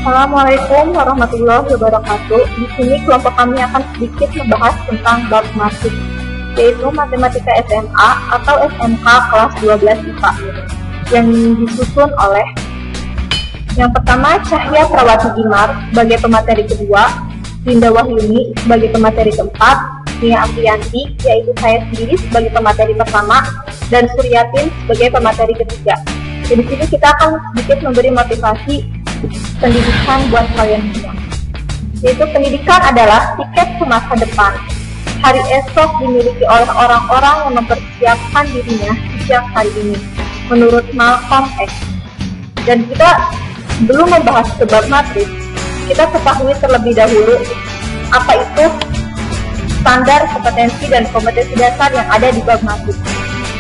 Assalamualaikum warahmatullahi wabarakatuh. Di sini kelompok kami akan sedikit membahas tentang bab matrix, yaitu matematika SMA atau SMK kelas 12 IPA, yang disusun oleh yang pertama Cahya Prawati Dimar sebagai pemateri kedua, Linda Wahyuni sebagai pemateri keempat, Nia Aprianti yaitu saya sendiri sebagai pemateri pertama, dan Suryatin sebagai pemateri ketiga. Jadi di sini kita akan sedikit memberi motivasi pendidikan buat kalian semua. Yaitu pendidikan adalah tiket ke masa depan. Hari esok dimiliki oleh orang-orang yang mempersiapkan dirinya sejak hari ini, menurut Malcolm X. Dan kita belum membahas sebab matriks, kita ketahui terlebih dahulu apa itu standar kompetensi dan kompetensi dasar yang ada di bab matriks.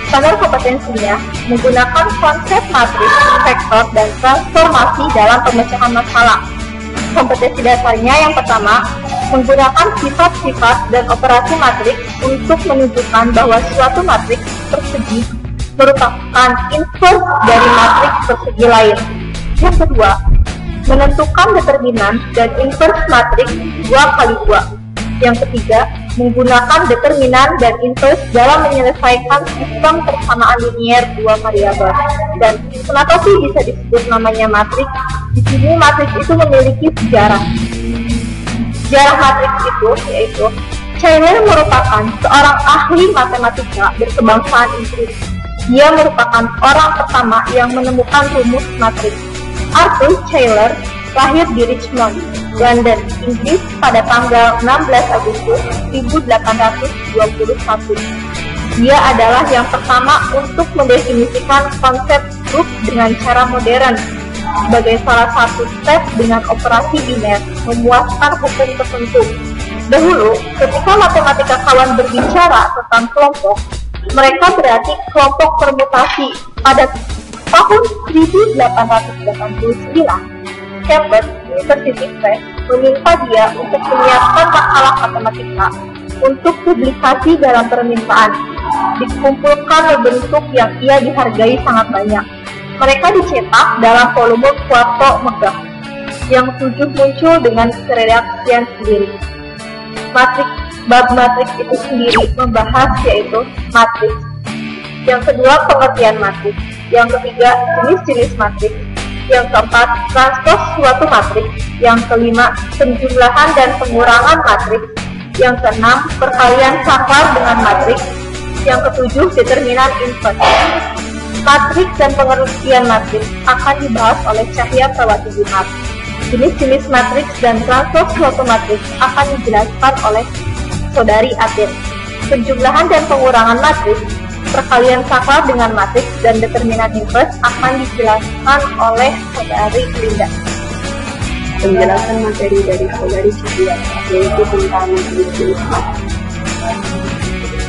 Standar kompetensinya menggunakan konsep matriks, vektor, dan transformasi dalam pemecahan masalah. Kompetensi dasarnya yang pertama, menggunakan sifat-sifat dan operasi matriks untuk menunjukkan bahwa suatu matriks persegi merupakan inverse dari matriks persegi lain. Yang kedua, menentukan determinan dan inverse matriks 2 kali 2. Yang ketiga, menggunakan determinan dan inverse dalam menyelesaikan sistem persamaan linier 2 variabel. Dan kenapa sih bisa disebut namanya matriks? Di sini matriks itu memiliki sejarah. Sejarah matriks itu yaitu Taylor merupakan seorang ahli matematika berkebangsaan Inggris. Dia merupakan orang pertama yang menemukan rumus matriks. Arthur Taylor lahir di Richmond, London, Inggris pada tanggal 16 Agustus 1821. Dia adalah yang pertama untuk mendefinisikan konsep grup dengan cara modern sebagai salah satu step dengan operasi biner memuaskan hukum tertentu. Dahulu, ketika matematika kawan berbicara tentang kelompok, mereka berarti kelompok permutasi. Pada tahun 1889, Cambridge University Press meminta dia untuk menyiapkan makalah matematika untuk publikasi dalam permintaan. Dikumpulkan berbentuk yang ia dihargai sangat banyak. Mereka dicetak dalam volume Quarto megah, yang 7 muncul dengan keredaksian sendiri. Bab matriks itu sendiri membahas yaitu matriks. Yang kedua, pengertian matriks. Yang ketiga, jenis-jenis matriks. Yang keempat, transpos suatu matriks. Yang kelima, penjumlahan dan pengurangan matriks. Yang keenam, perkalian saklar dengan matriks. Yang ketujuh, determinan inverse. Matriks dan pengertian matriks akan dibahas oleh Cahya Prawati Dimar. Jenis-jenis matriks dan transpos suatu matriks akan dijelaskan oleh Saudari Atin. Penjumlahan dan pengurangan matriks, perkalian saklar dengan matriks, dan determinan inverse akan dijelaskan oleh Saudari Linda. Penjelasan materi dari Saudari Cahya yaitu tentang jenis matriks.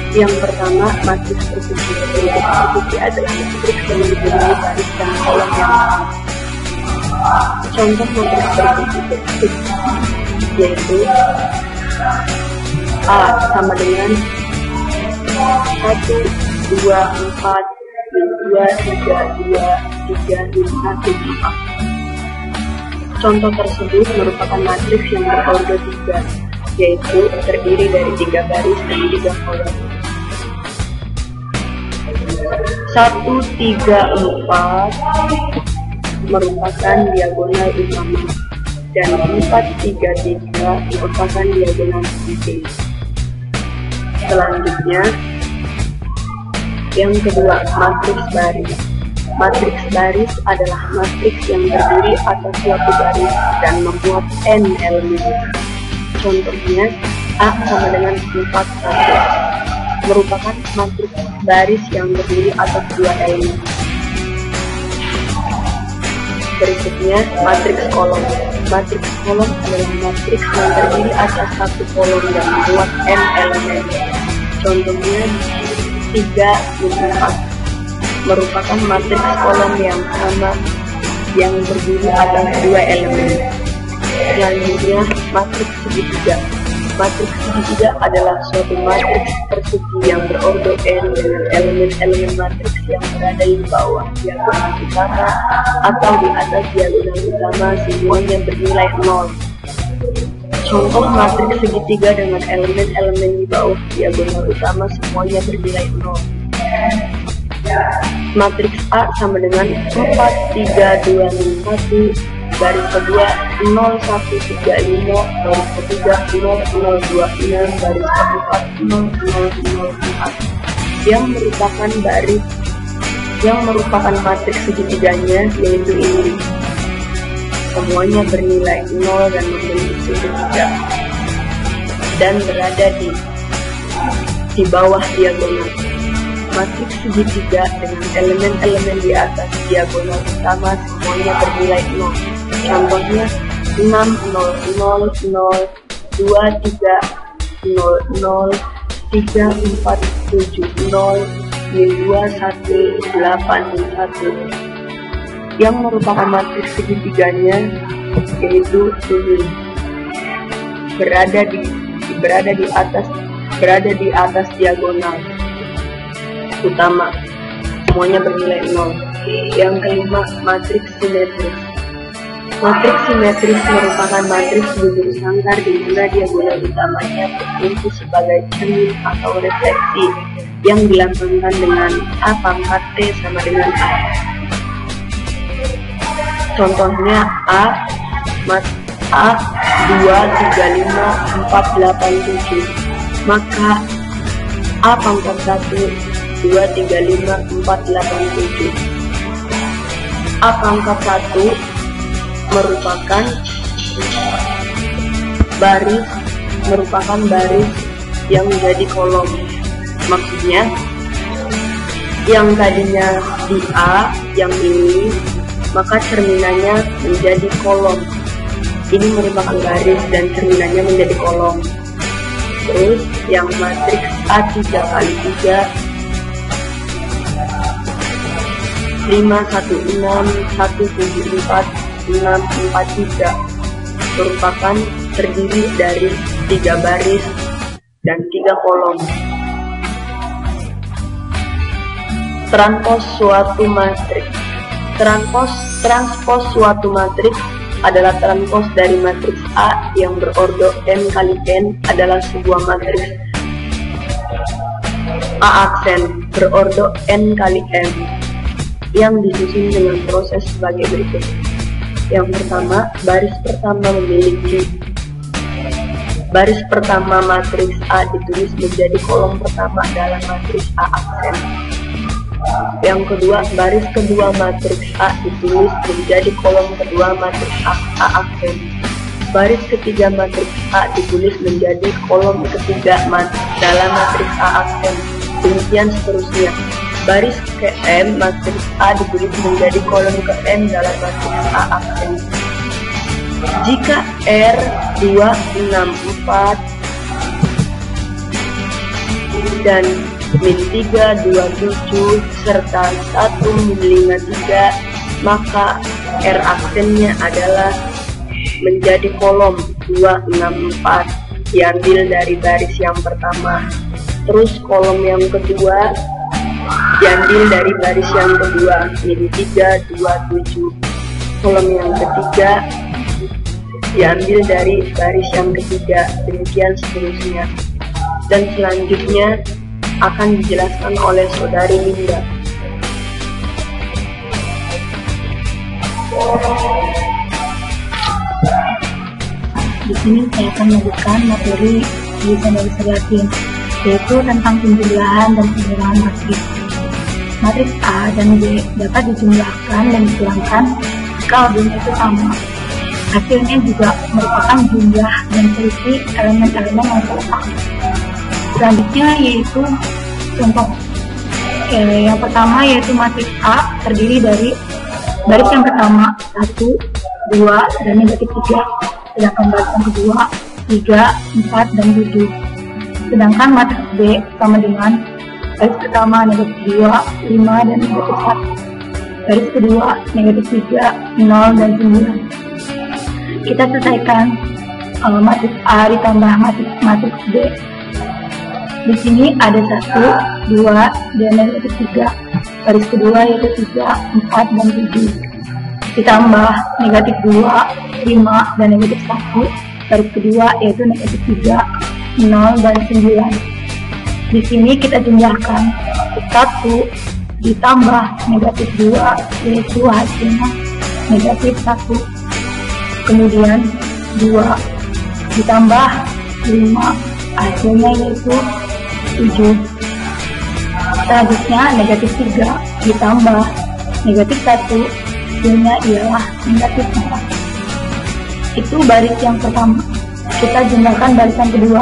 Yang pertama, matriks persegi. Bentuk persegi adalah matriks yang mempunyai baris dan kolom yang sama. Contoh matriks persegi yaitu A sama dengan 1, 2, 4, 2, 3, 2, 3, 5, 4. Contoh tersebut merupakan matriks yang berordo 3, yaitu terdiri dari 3 baris dan 3 kolom. 1, 3, 4 merupakan diagonal utama, dan 4, 3, 3 merupakan diagonal samping. Selanjutnya, yang kedua, matriks baris. Matriks baris adalah matriks yang terdiri atas suatu baris dan memuat n elemen. Contohnya, A sama dengan 4, 1 merupakan matriks baris yang terdiri atas 2 elemen. Berikutnya, matriks kolom. Matriks kolom adalah matriks yang terdiri atas 1 kolom dan memuat n elemen. Contohnya 3, 4 merupakan matriks kolom yang sama yang terdiri atas 2 elemen. Selanjutnya, matriks segitiga. Matriks segitiga adalah suatu matriks persegi yang berordo n dengan elemen-elemen matriks yang berada di bawah diagonal utama atau di atas diagonal utama semuanya bernilai 0. Contoh matriks segitiga dengan elemen-elemen di bawah diagonal utama semuanya bernilai 0. Matriks A sama dengan 4, 3, 2, 1, garis kedua 0, 1, 3, 5, garis ketiga 0, 0, 2, 6, garis keempat 0, 0, 0, 4 yang merupakan matriks segitiganya, yaitu ini. Semuanya bernilai 0 dan memiliki segitiga dan berada di bawah diagonal. Matriks segitiga dengan elemen-elemen di atas diagonal utama semuanya bernilai 0. Contohnya 6, 0, 0, 0, 2, 3, 0, 0, 3, 4, 7, 0, 2, 1, 8, 1 yang merupakan matriks segitiganya, yaitu ini, berada di atas diagonal utama, semuanya bernilai 0. Yang kelima, matriks simetris. Matriks simetris merupakan matriks bujur sangkar di mana diagonal utamanya berfungsi sebagai cermin atau refleksi yang dilambangkan dengan A pangkat T sama dengan A. Contohnya A 2, 3, 5, 4, 8, 7. Maka A pangkat 1, 2, 3, 5, 4, 8, 7. A pangkat 1 merupakan baris yang menjadi kolom. Maksudnya yang tadinya di A, yang ini, maka cerminannya menjadi kolom. Ini merupakan baris dan cerminannya menjadi kolom. Terus yang matriks A3 kali 3 5, 1, 6, 1, 7, 4, 6, 4, 3 merupakan terdiri dari 3 baris dan 3 kolom. Transpos suatu matriks. Transpos suatu matriks adalah transpos dari matriks A yang berordo n kali n adalah sebuah matriks A aksen berordo n kali n yang disusun dengan proses sebagai berikut. Yang pertama, baris pertama matriks A ditulis menjadi kolom pertama dalam matriks A aksen. Yang kedua, baris kedua matriks A ditulis menjadi kolom kedua matriks A aksen. Baris ketiga matriks A ditulis menjadi kolom ketiga dalam matriks A aksen. Demikian seterusnya. Baris ke M matriks A ditulis menjadi kolom ke M dalam matriks A aksen. Jika R 2, 6, 4 dan min 3, 2, 7 serta 1, min 5, 3, maka R aksennya adalah menjadi kolom 2, 6, 4 diambil dari baris yang pertama. Terus kolom yang kedua diambil dari baris yang kedua, min 3, 2, 7. Kolom yang ketiga diambil dari baris yang ketiga, demikian seterusnya. Dan selanjutnya akan dijelaskan oleh saudari Linda. Di sini saya akan melanjutkan materi di Bahasa Latin, yaitu tentang penjumlahan dan pengurangan matriks. Matriks A dan B dapat dijumlahkan dan dikurangkan jika objeknya itu sama. Hasilnya juga merupakan jumlah dan selisih elemen-elemen yang sama. Selanjutnya yaitu contoh. Yang pertama yaitu matriks A terdiri dari baris yang pertama 1, 2 dan negatif 3, sedangkan baris yang kedua 3, 4 dan 7. Sedangkan matriks B sama dengan baris pertama negatif 2, 5 dan negatif 1. Baris kedua negatif 3, 0 dan 9. Kita selesaikan. matriks A ditambah matriks B. Di sini ada 1, 2, dan negatif 3. Baris kedua yaitu 3, 4, dan 7. Ditambah negatif 2, 5, dan negatif 1. Baris kedua yaitu negatif 3, 0, dan 9. Di sini kita jumlahkan 1 ditambah negatif 2 yaitu hasilnya negatif 1. Kemudian 2 ditambah 5 hasilnya yaitu 7. Selanjutnya negatif 3 ditambah negatif 1 hasilnya ialah negatif 4. Itu baris yang pertama. Kita jumlahkan barisan kedua.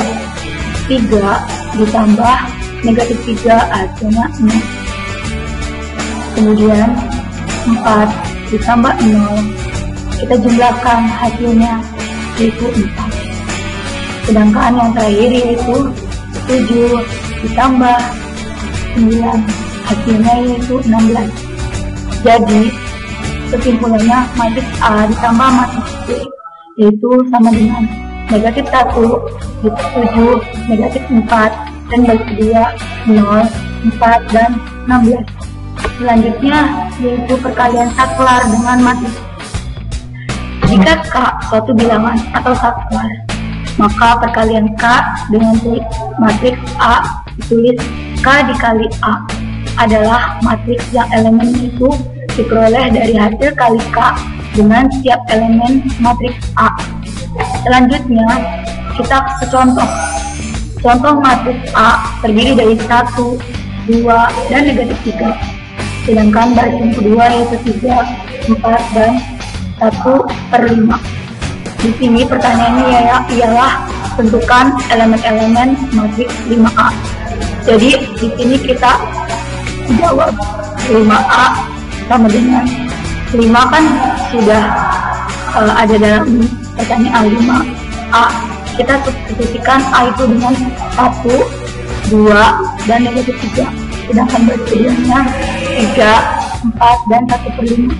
3 ditambah negatif 3 hasilnya 0. Kemudian 4 ditambah 0 kita jumlahkan hasilnya yaitu 4. Sedangkan yang terakhir yaitu 7 ditambah 9 hasilnya yaitu 16. Jadi kesimpulannya matriks A ditambah matriks B yaitu sama dengan negatif 1 ditambah 7 negatif 4 dan baris kedua 0, 4, dan 16. Selanjutnya yaitu perkalian saklar dengan matriks. Jika K suatu bilangan atau saklar, maka perkalian K dengan matriks A ditulis K dikali A adalah matriks yang elemennya itu diperoleh dari hasil kali K dengan setiap elemen matriks A. Selanjutnya kita secontoh. Contoh matriks A terdiri dari 1, 2, dan negatif 3. Sedangkan baris yang kedua yaitu 3, 4, dan 1/5. Di sini pertanyaannya ialah tentukan elemen-elemen matriks 5A. Jadi di sini kita jawab 5A sama dengan 5 kan sudah ada dalam pertanyaan 5A. Kita substitusikan A itu dengan 1, 2, dan negatif 3. Sedangkan baris keduanya 3, 4, dan 1/5.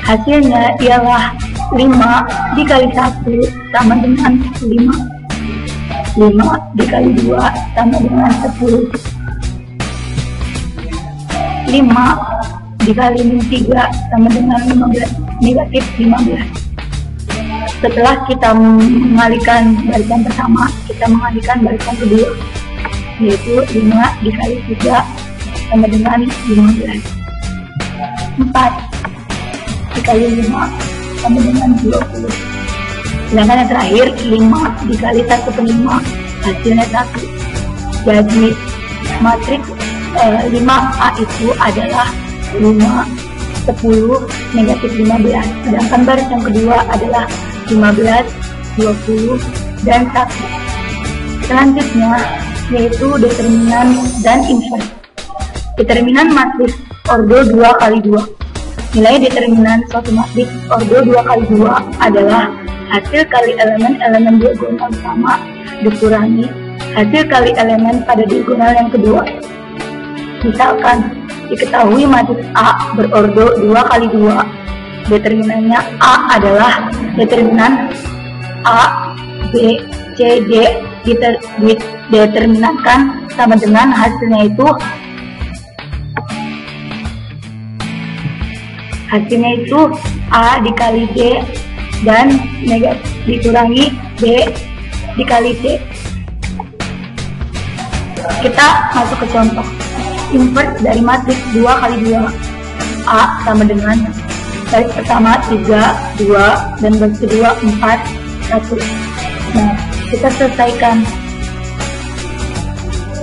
Hasilnya ialah 5 dikali 1 sama dengan 5. 5 dikali 2 sama dengan 10. 5 dikali 3 sama dengan 15, negatif 15. Setelah kita mengalihkan barisan pertama, kita mengalihkan barisan kedua, yaitu 5 dikali 3 sama dengan 15. 4 dikali 5 sama dengan 20. Sedangkan yang terakhir 5 dikali 1/5 hasilnya 1. Jadi matriks 5A itu adalah 5, 10, negatif 15. Sedangkan baris yang kedua adalah 15, 20, dan 1. Selanjutnya yaitu determinan dan invers. Determinan matriks ordo 2 kali 2. Nilai determinan suatu matriks ordo 2 kali 2 adalah hasil kali elemen-elemen diagonal sama dikurangi hasil kali elemen pada diagonal yang kedua. Misalkan diketahui matriks A berordo 2 kali 2. Determinannya A adalah determinan A, B, C, D dideterminankan sama dengan hasilnya itu A dikali D dan negatif dikurangi B dikali C. Kita masuk ke contoh. Invers dari matriks 2 kali 2. A sama dengan baris pertama 3, 2, dan baris kedua 4, 1. Nah, kita selesaikan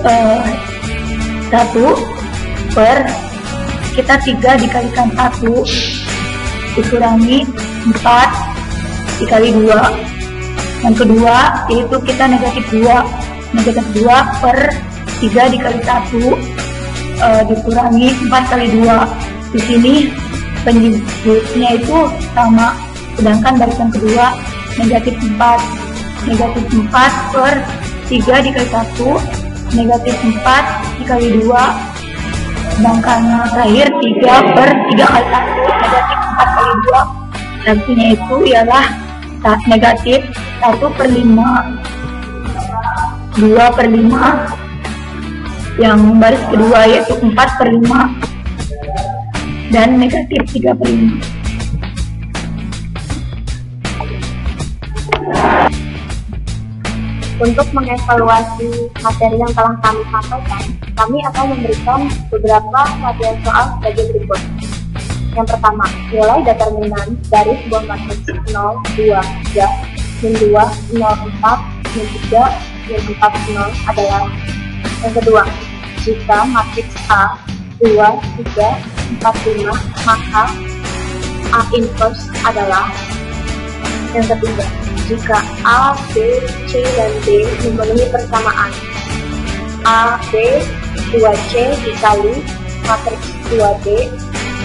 1 per kita 3 dikalikan 1 dikurangi 4 dikali 2. Yang kedua yaitu kita negatif 2. Negatif 2 per 3 dikali 1 dikurangi 4 kali 2. Di sini penyebutnya itu sama. Sedangkan barisan kedua negatif 4. Negatif 4 per 3 dikali 1 negatif 4 dikali 2. Sedangkan yang terakhir 3 per 3 kali 1 negatif 4 kali 2. Artinya itu ialah negatif 1/5, 2/5, yang baris kedua yaitu 4/5, dan negatif 3/5. Untuk mengevaluasi materi yang telah kami sampaikan, kami akan memberikan beberapa rangkaian soal sebagai berikut. Yang pertama, nilai determinan dari sebuah matriks 0, 2, 3, min 2, 0, 4, min 3, min 4, 0 adalah. Yang kedua, jika matriks A 2, 3, 4, 5, maka A inverse adalah. Yang ketiga, jika A, B, C, dan D memenuhi persamaan A, B, 2C dikali matriks 2D,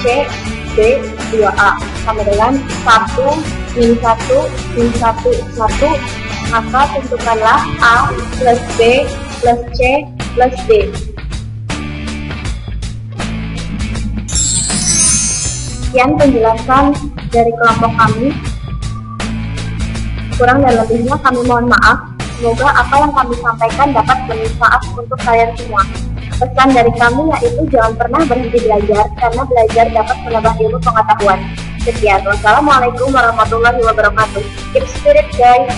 C, B, 2A sama dengan 1, min 1, min 1, 1, maka tentukanlah A plus B plus C plus D. Sekian penjelasan dari kelompok kami. Kurang dan lebihnya kami mohon maaf. Semoga apa yang kami sampaikan dapat bermanfaat untuk kalian semua. Pesan dari kami yaitu jangan pernah berhenti belajar, karena belajar dapat menambah ilmu pengetahuan. Sekian, wassalamualaikum warahmatullahi wabarakatuh. Keep spirit guys.